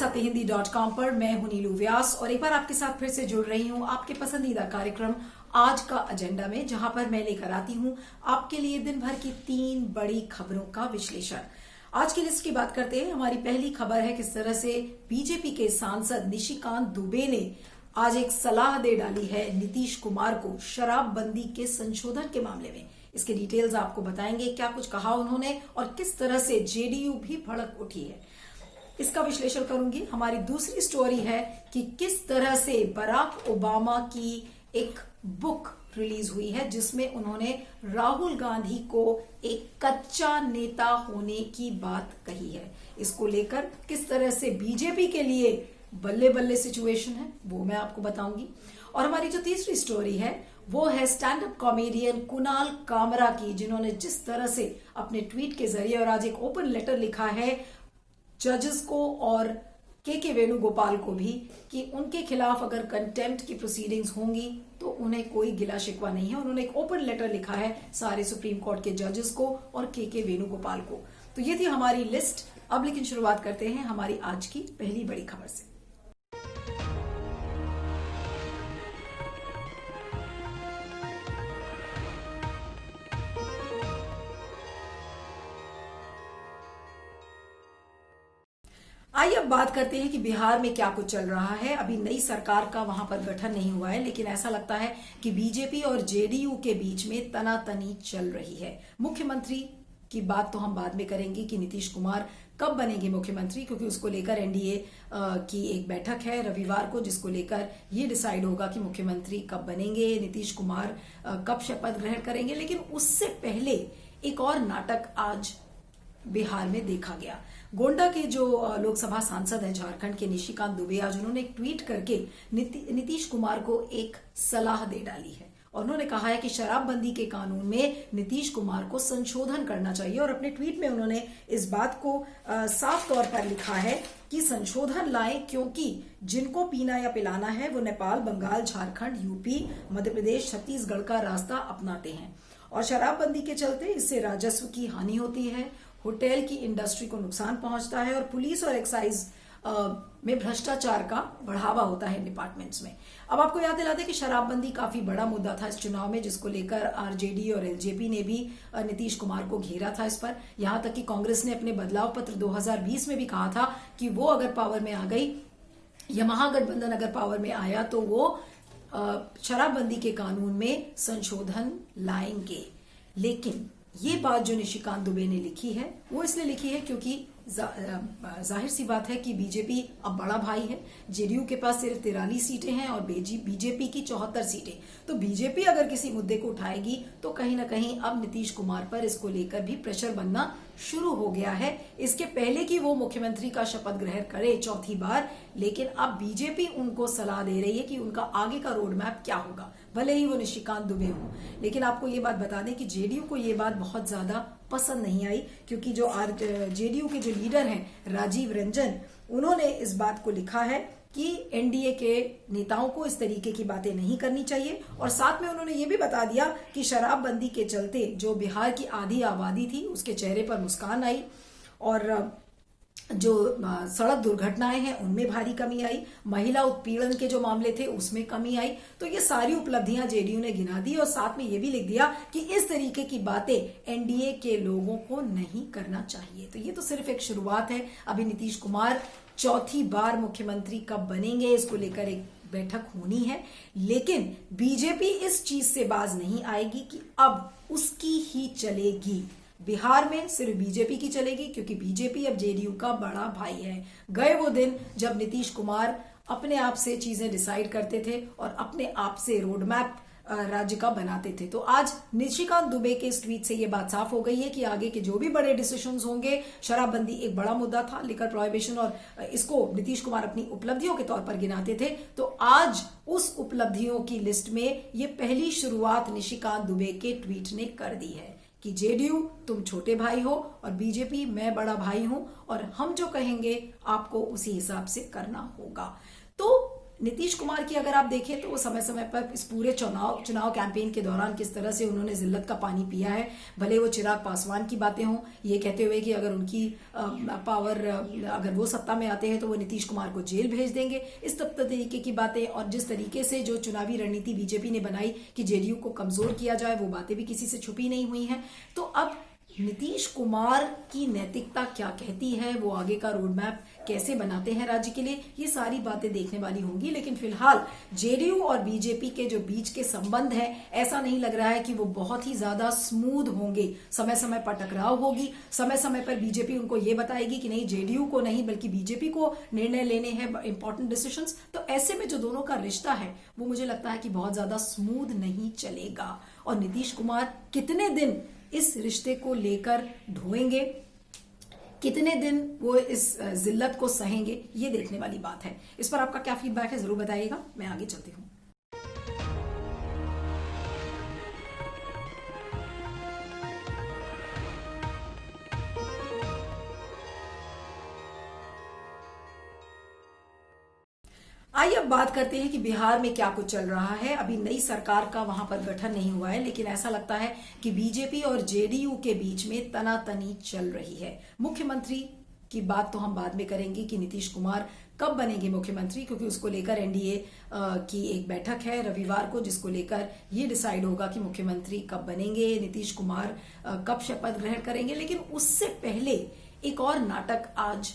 सत्यहिंदी.com पर मैं हूं नीलू व्यास और एक बार आपके साथ फिर से जुड़ रही हूं आपके पसंदीदा कार्यक्रम आज का एजेंडा में, जहां पर मैं लेकर आती हूं आपके लिए दिन भर की 3 बड़ी खबरों का विश्लेषण। आज की लिस्ट की बात करते हैं। हमारी पहली खबर है किस तरह से बीजेपी के सांसद निशिकांत दुबे ने आज एक सलाह दे डाली है नीतीश कुमार को शराबबंदी के संशोधन के मामले में। इसके डिटेल्स आपको बताएंगे, क्या कुछ कहा उन्होंने और किस तरह से जेडीयू भी भड़क उठी है, इसका विश्लेषण करूंगी। हमारी दूसरी स्टोरी है कि किस तरह से बराक ओबामा की एक बुक रिलीज हुई है जिसमें उन्होंने राहुल गांधी को एक कच्चा नेता होने की बात कही है। इसको लेकर किस तरह से बीजेपी के लिए बल्ले बल्ले सिचुएशन है वो मैं आपको बताऊंगी। और हमारी जो तीसरी स्टोरी है वो है stand up comedian Kunal Kamra की, जिन्होंने जिस तरह से अपने ट्वीट के जरिए और आज एक ओपन लेटर लिखा है जजेस को और के वेणुगोपाल को भी कि उनके खिलाफ अगर कंटेम्प्ट की प्रोसीडिंग्स होंगी तो उन्हें कोई गिला शिकवा नहीं है। उन्होंने एक ओपन लेटर लिखा है सारे सुप्रीम कोर्ट के जजेस को और के वेणुगोपाल को। तो ये थी हमारी लिस्ट। अब लेकिन शुरुआत करते हैं हमारी आज की पहली बड़ी खबर से। आइए अब बात करते हैं कि बिहार में क्या कुछ चल रहा है। अभी नई सरकार का वहां पर गठन नहीं हुआ है, लेकिन ऐसा लगता है कि बीजेपी और जेडीयू के बीच में तनातनी चल रही है। मुख्यमंत्री की बात तो हम बाद में करेंगे कि नीतीश कुमार कब बनेंगे मुख्यमंत्री, क्योंकि उसको लेकर एनडीए की एक बैठक है रविवार को, जिसको लेकर ये डिसाइड होगा कि मुख्यमंत्री कब बनेंगे, नीतीश कुमार कब शपथ ग्रहण करेंगे। लेकिन उससे पहले एक और नाटक आज बिहार में देखा गया। गोंडा के जो लोकसभा सांसद हैं झारखंड के निशिकांत दुबे, आज उन्होंने एक ट्वीट करके नीतीश कुमार को एक सलाह दे डाली है और उन्होंने कहा है कि शराबबंदी के कानून में नीतीश कुमार को संशोधन करना चाहिए। और अपने ट्वीट में उन्होंने इस बात को साफ तौर पर लिखा है कि संशोधन लाएं, क्योंकि जिनको पीना या पिलाना है वो नेपाल, बंगाल, झारखंड, यूपी, मध्य प्रदेश, छत्तीसगढ़ का रास्ता अपनाते हैं और शराबबंदी के चलते इससे राजस्व की हानि होती है, होटल की इंडस्ट्री को नुकसान पहुंचता है और पुलिस और एक्साइज में भ्रष्टाचार का बढ़ावा होता है डिपार्टमेंट्स में। अब आपको याद दिलाते कि शराबबंदी काफी बड़ा मुद्दा था इस चुनाव में, जिसको लेकर आरजेडी और एलजेपी ने भी नीतीश कुमार को घेरा था इस पर। यहां तक कि कांग्रेस ने अपने बदलाव पत्र 2020 में भी कहा था कि वो अगर पावर में आ गई या महागठबंधन अगर पावर में आया तो वो शराबबंदी के कानून में संशोधन लाएंगे। लेकिन ये बात जो निशिकांत दुबे ने लिखी है वो इसलिए लिखी है क्योंकि जाहिर सी बात है कि बीजेपी अब बड़ा भाई है। जेडीयू के पास सिर्फ 43 सीटें हैं और बीजेपी की 74 सीटें। तो बीजेपी अगर किसी मुद्दे को उठाएगी तो कहीं ना कहीं अब नीतीश कुमार पर इसको लेकर भी प्रेशर बनना शुरू हो गया है। इसके पहले कि वो मुख्यमंत्री का शपथ ग्रहण करे चौथी बार, लेकिन अब बीजेपी उनको सलाह दे रही है कि उनका आगे का रोड मैप क्या होगा, भले ही वो निशिकांत दुबे हो। लेकिन आपको ये बात बता दें कि जेडीयू को ये बात बहुत ज्यादा पसंद नहीं आई, क्योंकि जो जेडीयू के जो लीडर हैं राजीव रंजन, उन्होंने इस बात को लिखा है कि एनडीए के नेताओं को इस तरीके की बातें नहीं करनी चाहिए। और साथ में उन्होंने ये भी बता दिया कि शराबबंदी के चलते जो बिहार की आधी आबादी थी उसके चेहरे पर मुस्कान आई और जो सड़क दुर्घटनाएं हैं उनमें भारी कमी आई, महिला उत्पीड़न के जो मामले थे उसमें कमी आई। तो ये सारी उपलब्धियां जेडीयू ने गिना दी और साथ में ये भी लिख दिया कि इस तरीके की बातें एनडीए के लोगों को नहीं करना चाहिए। तो ये तो सिर्फ एक शुरुआत है। अभी नीतीश कुमार चौथी बार मुख्यमंत्री कब बनेंगे इसको लेकर एक बैठक होनी है, लेकिन बीजेपी इस चीज से बाज नहीं आएगी कि अब उसकी ही चलेगी। बिहार में सिर्फ बीजेपी की चलेगी, क्योंकि बीजेपी अब जेडीयू का बड़ा भाई है। गए वो दिन जब नीतीश कुमार अपने आप से चीजें डिसाइड करते थे और अपने आप से रोड मैप राज्य का बनाते थे। तो आज निशिकांत दुबे के इस ट्वीट से ये बात साफ हो गई है कि आगे के जो भी बड़े डिसीजंस होंगे, शराबबंदी एक बड़ा मुद्दा था, लिकर प्रोहिबिशन, और इसको नीतीश कुमार अपनी उपलब्धियों के तौर पर गिनाते थे। तो आज उस उपलब्धियों की लिस्ट में ये पहली शुरुआत निशिकांत दुबे के ट्वीट ने कर दी है कि जेडीयू तुम छोटे भाई हो और बीजेपी मैं बड़ा भाई हूं और हम जो कहेंगे आपको उसी हिसाब से करना होगा। तो नीतीश कुमार की अगर आप देखें तो वो समय समय पर इस पूरे चुनाव कैंपेन के दौरान किस तरह से उन्होंने जिल्लत का पानी पिया है। भले वो चिराग पासवान की बातें हों, ये कहते हुए कि अगर उनकी पावर अगर वो सत्ता में आते हैं तो वो नीतीश कुमार को जेल भेज देंगे, इस तरीके की बातें, और जिस तरीके से जो चुनावी रणनीति बीजेपी ने बनाई कि जेडीयू को कमजोर किया जाए, वो बातें भी किसी से छुपी नहीं हुई हैं। तो अब नीतीश कुमार की नैतिकता क्या कहती है, वो आगे का रोड मैप कैसे बनाते हैं राज्य के लिए, ये सारी बातें देखने वाली होंगी। लेकिन फिलहाल जेडीयू और बीजेपी के जो बीच के संबंध है, ऐसा नहीं लग रहा है कि वो बहुत ही ज्यादा स्मूथ होंगे। समय समय पर टकराव होगी, समय समय पर बीजेपी उनको ये बताएगी कि नहीं, जेडीयू को नहीं बल्कि बीजेपी को निर्णय लेने हैं इंपॉर्टेंट डिसीजंस। तो ऐसे में जो दोनों का रिश्ता है वो मुझे लगता है कि बहुत ज्यादा स्मूथ नहीं चलेगा। और नीतीश कुमार कितने दिन इस रिश्ते को लेकर ढोएंगे, कितने दिन वो इस जिल्लत को सहेंगे, ये देखने वाली बात है। इस पर आपका क्या फीडबैक है जरूर बताइएगा। मैं आगे चलती हूँ। आइए अब बात करते हैं कि बिहार में क्या कुछ चल रहा है। अभी नई सरकार का वहां पर गठन नहीं हुआ है, लेकिन ऐसा लगता है कि बीजेपी और जेडीयू के बीच में तनातनी चल रही है। मुख्यमंत्री की बात तो हम बाद में करेंगे कि नीतीश कुमार कब बनेंगे मुख्यमंत्री, क्योंकि उसको लेकर एनडीए की एक बैठक है रविवार को, जिसको लेकर ये डिसाइड होगा कि मुख्यमंत्री कब बनेंगे, नीतीश कुमार कब शपथ ग्रहण करेंगे। लेकिन उससे पहले एक और नाटक आज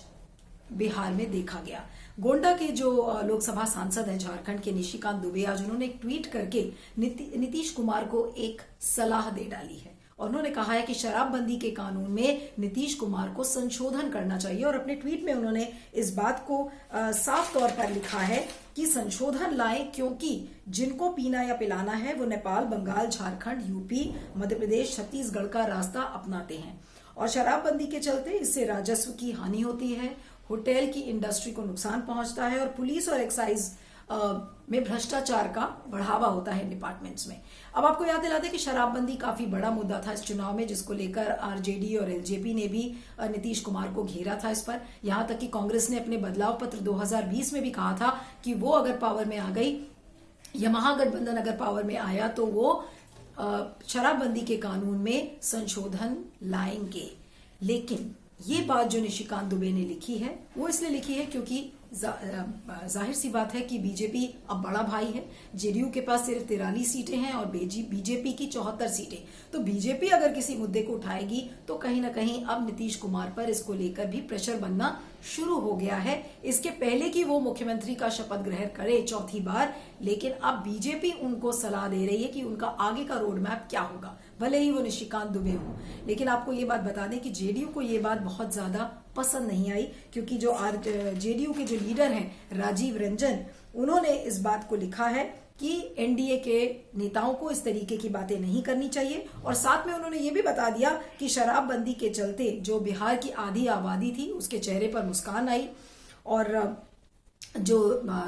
बिहार में देखा गया। गोंडा के जो लोकसभा सांसद हैं झारखंड के, निशिकांत दुबे, आज उन्होंने एक ट्वीट करके नीतीश कुमार को एक सलाह दे डाली है। और उन्होंने कहा है कि शराबबंदी के कानून में नीतीश कुमार को संशोधन करना चाहिए। और अपने ट्वीट में उन्होंने इस बात को साफ तौर पर लिखा है कि संशोधन लाएं, क्योंकि जिनको पीना या पिलाना है वो नेपाल, बंगाल, झारखंड, यूपी, मध्य प्रदेश, छत्तीसगढ़ का रास्ता अपनाते हैं। और शराबबंदी के चलते इससे राजस्व की हानि होती है, होटल की इंडस्ट्री को नुकसान पहुंचता है, और पुलिस और एक्साइज में भ्रष्टाचार का बढ़ावा होता है डिपार्टमेंट्स में। अब आपको याद दिलाते कि शराबबंदी काफी बड़ा मुद्दा था इस चुनाव में, जिसको लेकर आरजेडी और एलजेपी ने भी नीतीश कुमार को घेरा था इस पर। यहां तक कि कांग्रेस ने अपने बदलाव पत्र 2020 में भी कहा था कि वो अगर पावर में आ गई या महागठबंधन अगर पावर में आया तो वो शराबबंदी के कानून में संशोधन लाएंगे। लेकिन ये बात जो निशिकांत दुबे ने लिखी है वो इसलिए लिखी है क्योंकि जाहिर सी बात है कि बीजेपी अब बड़ा भाई है। जेडीयू के पास सिर्फ 43 सीटें हैं और बीजेपी की 74 सीटें। तो बीजेपी अगर किसी मुद्दे को उठाएगी तो कहीं ना कहीं अब नीतीश कुमार पर इसको लेकर भी प्रेशर बनना शुरू हो गया है, इसके पहले कि वो मुख्यमंत्री का शपथ ग्रहण करे चौथी बार। लेकिन अब बीजेपी उनको सलाह दे रही है कि उनका आगे का रोड मैप क्या होगा, भले ही वो निशिकांत दुबे हो। लेकिन आपको ये बात बता दें कि जेडीयू को ये बात बहुत ज्यादा पसंद नहीं आई, क्योंकि जो जेडीयू के जो लीडर हैं राजीव रंजन, उन्होंने इस बात को लिखा है कि एनडीए के नेताओं को इस तरीके की बातें नहीं करनी चाहिए। और साथ में उन्होंने ये भी बता दिया कि शराबबंदी के चलते जो बिहार की आधी आबादी थी उसके चेहरे पर मुस्कान आई, और जो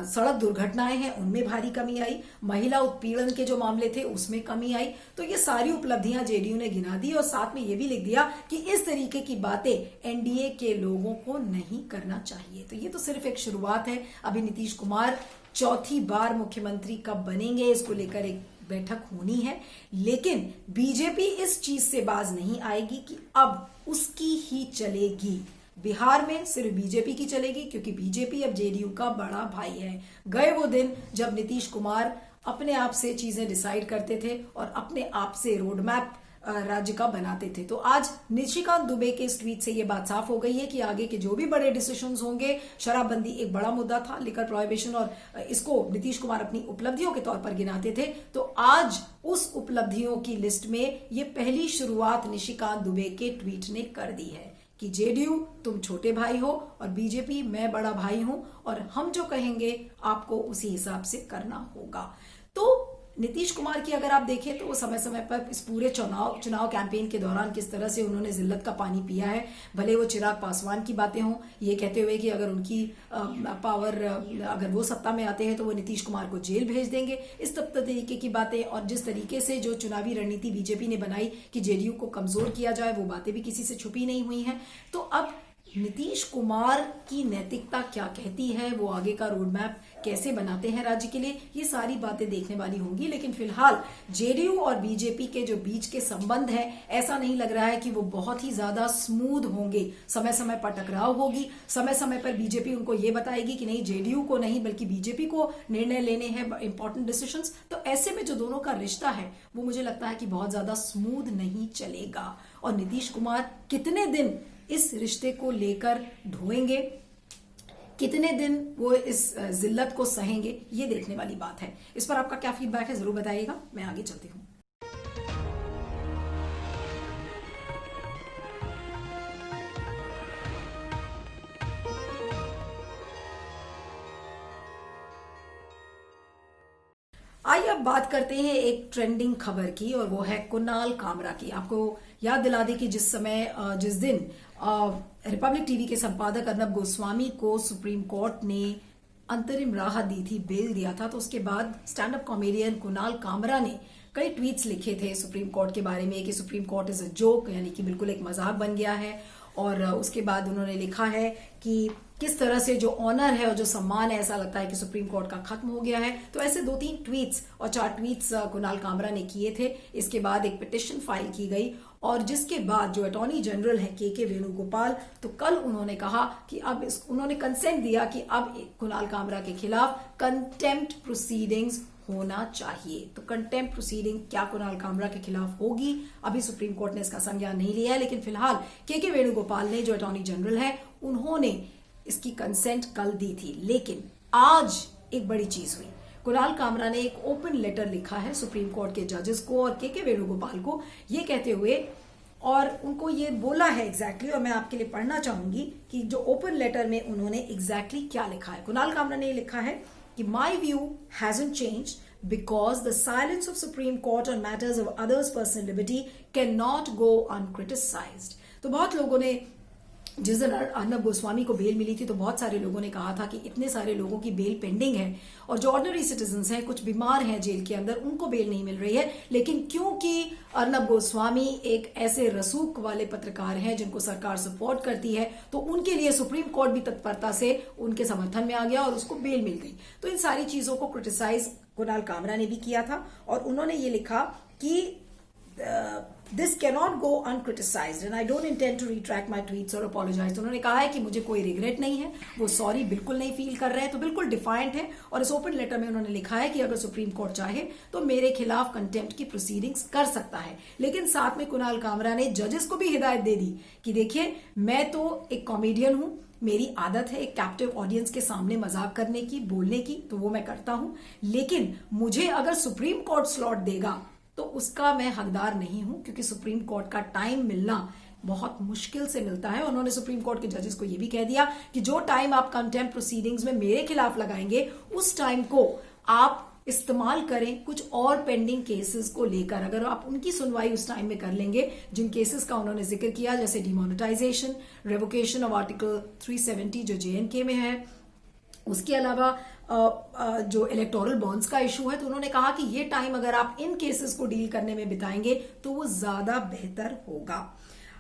सड़क दुर्घटनाएं हैं उनमें भारी कमी आई, महिला उत्पीड़न के जो मामले थे उसमें कमी आई। तो ये सारी उपलब्धियां जेडीयू ने गिना दी और साथ में ये भी लिख दिया कि इस तरीके की बातें एनडीए के लोगों को नहीं करना चाहिए। तो ये तो सिर्फ एक शुरुआत है। अभी नीतीश कुमार चौथी बार मुख्यमंत्री कब बनेंगे इसको लेकर एक बैठक होनी है। लेकिन बीजेपी इस चीज से बाज नहीं आएगी कि अब उसकी ही चलेगी। बिहार में सिर्फ बीजेपी की चलेगी, क्योंकि बीजेपी अब जेडीयू का बड़ा भाई है। गए वो दिन जब नीतीश कुमार अपने आप से चीजें डिसाइड करते थे और अपने आप से रोड मैप राज्य का बनाते थे। तो आज निशिकांत दुबे के इस ट्वीट से ये बात साफ हो गई है कि आगे के जो भी बड़े डिसीजंस होंगे, शराबबंदी एक बड़ा मुद्दा था, लिकर प्रोहिबिशन, और इसको नीतीश कुमार अपनी उपलब्धियों के तौर पर गिनाते थे। तो आज उस उपलब्धियों की लिस्ट में ये पहली शुरुआत निशिकांत दुबे के ट्वीट ने कर दी है कि जेडीयू तुम छोटे भाई हो और बीजेपी मैं बड़ा भाई हूं, और हम जो कहेंगे आपको उसी हिसाब से करना होगा। तो नीतीश कुमार की अगर आप देखें तो वो समय समय पर इस पूरे चुनाव कैंपेन के दौरान किस तरह से उन्होंने जिल्लत का पानी पिया है। भले वो चिराग पासवान की बातें हों, ये कहते हुए कि अगर उनकी पावर अगर वो सत्ता में आते हैं तो वो नीतीश कुमार को जेल भेज देंगे, इस तरीके की बातें, और जिस तरीके से जो चुनावी रणनीति बीजेपी ने बनाई कि जेडीयू को कमजोर किया जाए, वो बातें भी किसी से छुपी नहीं हुई हैं। तो अब नीतीश कुमार की नैतिकता क्या कहती है, वो आगे का रोड मैप कैसे बनाते हैं राज्य के लिए, ये सारी बातें देखने वाली होंगी। लेकिन फिलहाल जेडीयू और बीजेपी के जो बीच के संबंध है, ऐसा नहीं लग रहा है कि वो बहुत ही ज्यादा स्मूथ होंगे। समय समय पर टकराव होगी, समय समय पर बीजेपी उनको ये बताएगी कि नहीं, जेडीयू को नहीं बल्कि बीजेपी को निर्णय लेने हैं, इंपॉर्टेंट डिसीजंस। तो ऐसे में जो दोनों का रिश्ता है वो मुझे लगता है कि बहुत ज्यादा स्मूथ नहीं चलेगा। और नीतीश कुमार कितने दिन इस रिश्ते को लेकर ढोएंगे, कितने दिन वो इस जिल्लत को सहेंगे, ये देखने वाली बात है। इस पर आपका क्या फीडबैक है जरूर बताइएगा। मैं आगे चलती हूँ। आइए अब बात करते हैं एक ट्रेंडिंग खबर की, और वो है कुणाल कामरा की। आपको याद दिला दें कि जिस दिन रिपब्लिक टीवी के संपादक अर्नब गोस्वामी को सुप्रीम कोर्ट ने अंतरिम राहत दी थी, बेल दिया था, तो उसके बाद stand up comedian Kunal Kamra ने कई ट्वीट्स लिखे थे सुप्रीम कोर्ट के बारे में कि supreme court is a joke, यानी कि बिल्कुल एक मजाक बन गया है। और उसके बाद उन्होंने लिखा है कि किस तरह से जो ऑनर है और जो सम्मान है, ऐसा लगता है कि सुप्रीम कोर्ट का खत्म हो गया है। तो ऐसे 2-3 ट्वीट्स और 4 ट्वीट्स कुणाल कामरा ने किए थे। इसके बाद एक पिटिशन फाइल की गई, और जिसके बाद जो अटॉर्नी जनरल है के वेणुगोपाल, तो कल उन्होंने कहा कि अब उन्होंने कंसेंट दिया कि अब कुणाल कामरा के खिलाफ कंटेम्प्ट प्रोसीडिंग्स होना चाहिए। तो कंटेम्प्ट प्रोसीडिंग क्या कुणाल कामरा के खिलाफ होगी, अभी सुप्रीम कोर्ट ने इसका संज्ञान नहीं लिया है, लेकिन फिलहाल के वेणुगोपाल ने, जो अटॉर्नी जनरल है, उन्होंने इसकी कंसेंट कल दी थी। लेकिन आज एक बड़ी चीज हुई। कुणाल कामरा ने एक ओपन लेटर लिखा है सुप्रीम कोर्ट के जजेस को और के वेणुगोपाल को, ये कहते हुए, और उनको ये बोला है एग्जैक्टली, और मैं आपके लिए पढ़ना चाहूंगी कि जो ओपन लेटर में उन्होंने एग्जैक्टली क्या लिखा है। कुणाल कामरा ने लिखा है कि my view hasn't changed because the silence of Supreme Court on matters of others personal liberty can not go uncriticised. तो बहुत लोगों ने, जिस दिन अर्नब गोस्वामी को बेल मिली थी, तो बहुत सारे लोगों ने कहा था कि इतने सारे लोगों की बेल पेंडिंग है, और जो ऑर्डिनरी सिटीजन्स हैं, कुछ बीमार हैं जेल के अंदर, उनको बेल नहीं मिल रही है। लेकिन क्योंकि अर्नब गोस्वामी एक ऐसे रसूख वाले पत्रकार हैं जिनको सरकार सपोर्ट करती है, तो उनके लिए सुप्रीम कोर्ट भी तत्परता से उनके समर्थन में आ गया और उसको बेल मिल गई। तो इन सारी चीजों को क्रिटिसाइज कुणाल कामरा ने भी किया था, और उन्होंने ये लिखा कि this cannot go uncriticised and I don't intend to retract my tweets और अपोलोजाइज। उन्होंने कहा है कि मुझे कोई रिग्रेट नहीं है, वो सॉरी बिल्कुल नहीं फील कर रहे हैं, तो बिल्कुल डिफाइंट है। और इस ओपन लेटर में उन्होंने लिखा है कि अगर सुप्रीम कोर्ट चाहे तो मेरे खिलाफ कंटेम्प्ट की प्रोसीडिंग्स कर सकता है। लेकिन साथ में कुणाल कामरा ने जजेस को भी हिदायत दे दी कि देखिए, मैं तो एक कॉमेडियन हूं, मेरी आदत है एक कैप्टिव ऑडियंस के सामने मजाक करने की, बोलने की, तो वो मैं करता हूं, लेकिन मुझे अगर सुप्रीम कोर्ट स्लॉट देगा तो उसका मैं हकदार नहीं हूं, क्योंकि सुप्रीम कोर्ट का टाइम मिलना बहुत मुश्किल से मिलता है। उन्होंने सुप्रीम कोर्ट के जजेस को यह भी कह दिया कि जो टाइम आप कंटेम्प्ट प्रोसीडिंग्स में मेरे खिलाफ लगाएंगे, उस टाइम को आप इस्तेमाल करें कुछ और पेंडिंग केसेस को लेकर। अगर आप उनकी सुनवाई उस टाइम में कर लेंगे, जिन केसेस का उन्होंने जिक्र किया, जैसे डिमोनेटाइजेशन, रेवोकेशन ऑफ आर्टिकल 370 जो JNK में है, उसके अलावा जो इलेक्टोरल बॉन्ड्स का इशू है, तो उन्होंने कहा कि ये टाइम अगर आप इन केसेस को डील करने में बिताएंगे तो वो ज्यादा बेहतर होगा।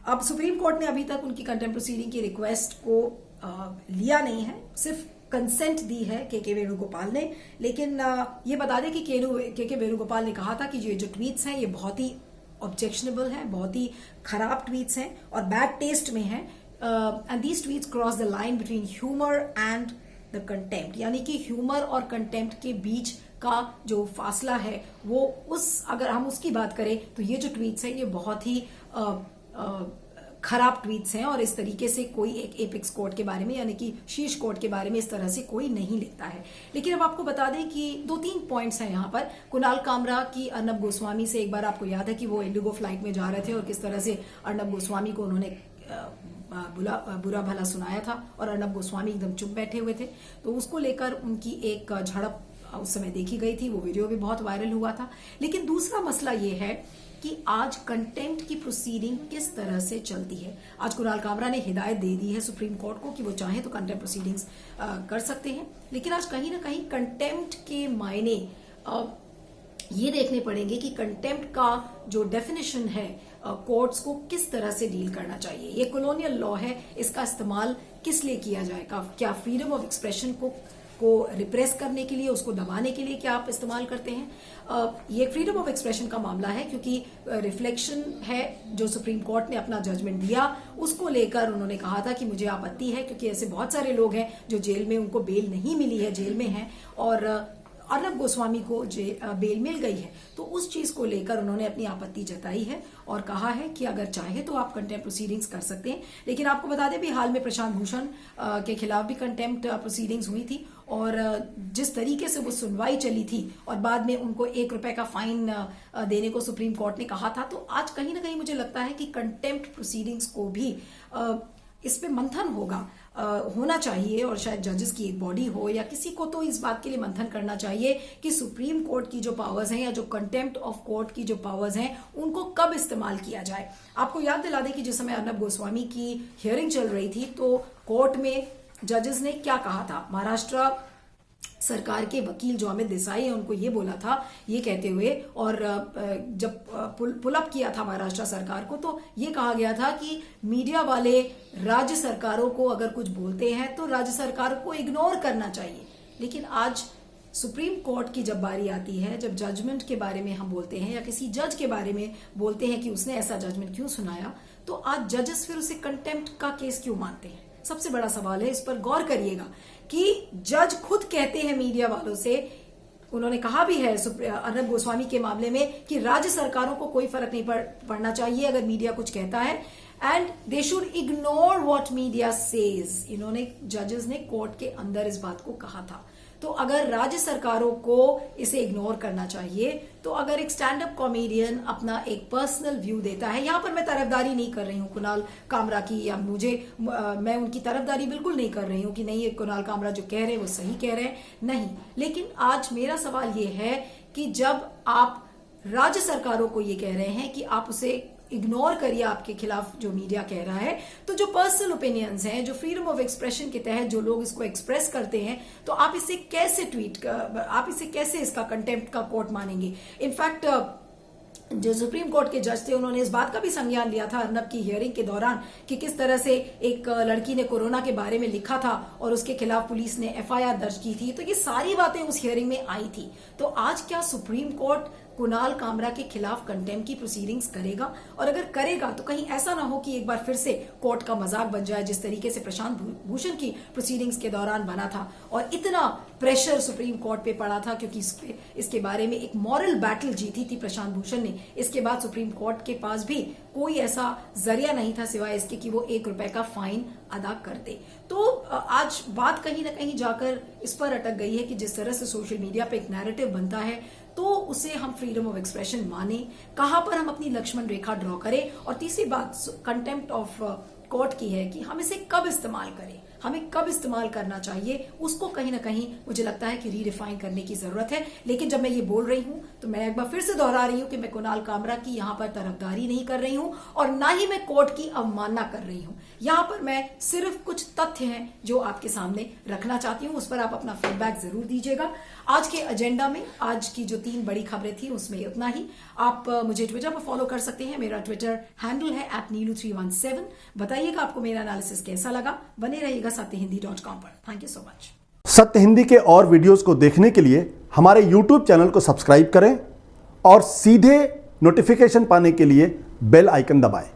अब सुप्रीम कोर्ट ने अभी तक उनकी कंटेम्प्ट प्रोसीडिंग की रिक्वेस्ट को लिया नहीं है, सिर्फ कंसेंट दी है के वेणुगोपाल ने। लेकिन ये बता दें कि के वेणुगोपाल ने कहा था कि ये जो ट्वीट्स हैं ये बहुत ही ऑब्जेक्शनेबल हैं, बहुत ही खराब ट्वीट्स हैं और बैड टेस्ट में हैं, and these tweets cross the line between humour and the contempt, यानी कि ह्यूमर और कंटेम्प्ट के बीच का जो फासला है वो अगर हम उसकी बात करें तो ये जो ट्वीट्स हैं ये बहुत ही खराब ट्वीट्स हैं, और इस तरीके से कोई एक एपेक्स कोर्ट के बारे में, यानी कि शीर्ष कोर्ट के बारे में इस तरह से कोई नहीं लिखता है। लेकिन अब आपको बता दें कि 2-3 पॉइंट्स हैं यहाँ पर। कुणाल कामरा की अर्नब गोस्वामी से, एक बार आपको याद है कि वो इंडिगो फ्लाइट में जा रहे थे और किस तरह से अर्नब गोस्वामी को उन्होंने बुरा भला सुनाया था, और अर्नब गोस्वामी एकदम चुप बैठे हुए थे, तो उसको लेकर उनकी एक झड़प उस समय देखी गई थी, वो वीडियो भी बहुत वायरल हुआ था। लेकिन दूसरा मसला ये है कि आज कंटेम्प्ट की प्रोसीडिंग किस तरह से चलती है। आज कुणाल कामरा ने हिदायत दे दी है सुप्रीम कोर्ट को कि वो चाहे तो कंटेम्प्ट प्रोसीडिंग्स कर सकते हैं, लेकिन आज कहीं ना कहीं कंटेम्प्ट के मायने ये देखने पड़ेंगे कि कंटेम्प्ट का जो डेफिनेशन है कोर्ट्स को किस तरह से डील करना चाहिए। ये कॉलोनियल लॉ है, इसका इस्तेमाल किस लिए किया जाएगा? क्या फ्रीडम ऑफ एक्सप्रेशन को रिप्रेस करने के लिए, उसको दबाने के लिए क्या आप इस्तेमाल करते हैं? ये फ्रीडम ऑफ एक्सप्रेशन का मामला है क्योंकि रिफ्लेक्शन है जो सुप्रीम कोर्ट ने अपना जजमेंट दिया, उसको लेकर उन्होंने कहा था कि मुझे आपत्ति है क्योंकि ऐसे बहुत सारे लोग हैं जो जेल में, उनको बेल नहीं मिली है, जेल में हैं, और अर्नब गोस्वामी को बेल मिल गई है। तो उस चीज को लेकर उन्होंने अपनी आपत्ति जताई है और कहा है कि अगर चाहे तो आप कंटेम्प्ट प्रोसीडिंग्स कर सकते हैं। लेकिन आपको बता दें भी हाल में प्रशांत भूषण के खिलाफ भी कंटेम्प्ट प्रोसीडिंग्स हुई थी और जिस तरीके से वो सुनवाई चली थी और बाद में उनको ₹1 का फाइन देने को सुप्रीम कोर्ट ने कहा था, तो आज कहीं ना कहीं मुझे लगता है कि कंटेम्प्ट प्रोसीडिंग्स को भी इस पे मंथन होना चाहिए और शायद जजेस की एक बॉडी हो या किसी को तो इस बात के लिए मंथन करना चाहिए कि सुप्रीम कोर्ट की जो पावर्स हैं या जो कंटेम्प्ट ऑफ कोर्ट की जो पावर्स हैं उनको कब इस्तेमाल किया जाए। आपको याद दिला दें कि जिस समय अर्नब गोस्वामी की हियरिंग चल रही थी तो कोर्ट में जजेस ने क्या कहा था। महाराष्ट्र सरकार के वकील जो अमित देसाई है उनको ये बोला था, ये कहते हुए, और जब पुल अप किया था महाराष्ट्र सरकार को तो ये कहा गया था कि मीडिया वाले राज्य सरकारों को अगर कुछ बोलते हैं तो राज्य सरकार को इग्नोर करना चाहिए। लेकिन आज सुप्रीम कोर्ट की जब बारी आती है, जब जजमेंट के बारे में हम बोलते हैं या किसी जज के बारे में बोलते हैं कि उसने ऐसा जजमेंट क्यों सुनाया, तो आज जजेस फिर उसे कंटेम्प्ट का केस क्यों मानते हैं? सबसे बड़ा सवाल है, इस पर गौर करिएगा कि जज खुद कहते हैं मीडिया वालों से, उन्होंने कहा भी है अर्नब गोस्वामी के मामले में कि राज्य सरकारों को कोई फर्क नहीं पड़ना चाहिए अगर मीडिया कुछ कहता है, and they should ignore what media says. इन्होंने, जजेस ने कोर्ट के अंदर इस बात को कहा था। तो अगर राज्य सरकारों को इसे इग्नोर करना चाहिए, तो अगर एक स्टैंड अप कॉमेडियन अपना एक पर्सनल व्यू देता है, यहां पर मैं तरफदारी नहीं कर रही हूं कुणाल कामरा की, या मैं उनकी तरफदारी बिल्कुल नहीं कर रही हूं कि नहीं ये कुणाल कामरा जो कह रहे हैं वो सही कह रहे हैं, नहीं। लेकिन आज मेरा सवाल ये है कि जब आप राज्य सरकारों को ये कह रहे हैं कि आप उसे इग्नोर करिए, आपके खिलाफ जो मीडिया कह रहा है, तो जो पर्सनल ओपिनियंस हैं, जो फ्रीडम ऑफ एक्सप्रेशन के तहत जो लोग इसको एक्सप्रेस करते हैं, तो आप इसे कैसे इसका कंटेम्प्ट का कोर्ट मानेंगे? इनफैक्ट जो सुप्रीम कोर्ट के जज थे उन्होंने इस बात का भी संज्ञान लिया था अर्नब की हियरिंग के दौरान कि किस तरह से एक लड़की ने कोरोना के बारे में लिखा था और उसके खिलाफ पुलिस ने FIR दर्ज की थी। तो ये सारी बातें उस हियरिंग में आई थी। तो आज क्या सुप्रीम कोर्ट कुणाल कामरा के खिलाफ कंटेम्प्ट की प्रोसीडिंग्स करेगा? और अगर करेगा तो कहीं ऐसा ना हो कि एक बार फिर से कोर्ट का मजाक बन जाए, जिस तरीके से प्रशांत भूषण की प्रोसीडिंग्स के दौरान बना था और इतना प्रेशर सुप्रीम कोर्ट पे पड़ा था क्योंकि इसके बारे में एक मॉरल बैटल जीती थी प्रशांत भूषण ने। इसके बाद सुप्रीम कोर्ट के पास भी कोई ऐसा जरिया नहीं था सिवाय इसके कि वो ₹1 का फाइन अदा करते। तो आज बात कहीं ना कहीं जाकर इस पर अटक गई है कि जिस तरह से सोशल मीडिया पे एक नैरेटिव बनता है तो उसे हम फ्रीडम ऑफ एक्सप्रेशन माने, कहां पर हम अपनी लक्ष्मण रेखा ड्रॉ करें। और तीसरी बात कंटेम्प्ट ऑफ कोर्ट की है कि हम इसे कब इस्तेमाल करें, हमें कब इस्तेमाल करना चाहिए, उसको कहीं ना कहीं मुझे लगता है कि रीडिफाइन करने की जरूरत है। लेकिन जब मैं ये बोल रही हूं तो मैं एक बार फिर से दोहरा रही हूं कि मैं कुणाल कामरा की यहां पर तरफदारी नहीं कर रही हूं और ना ही मैं कोर्ट की अवमानना कर रही हूं। यहां पर मैं सिर्फ कुछ तथ्य हैं जो आपके सामने रखना चाहती हूं, उस पर आप अपना फीडबैक जरूर दीजिएगा। आज के एजेंडा में आज की जो 3 बड़ी खबरें थी उसमें उतना ही। आप मुझे ट्विटर पर फॉलो कर सकते हैं, मेरा ट्विटर हैंडल है @neelu317। बताइएगा आपको मेरा एनालिसिस कैसा लगा। बने रहिएगा सत्यहिंदी.com पर। Thank you so much. सत्य हिंदी के और वीडियोस को देखने के लिए हमारे YouTube चैनल को सब्सक्राइब करें और सीधे नोटिफिकेशन पाने के लिए बेल आइकन दबाएं।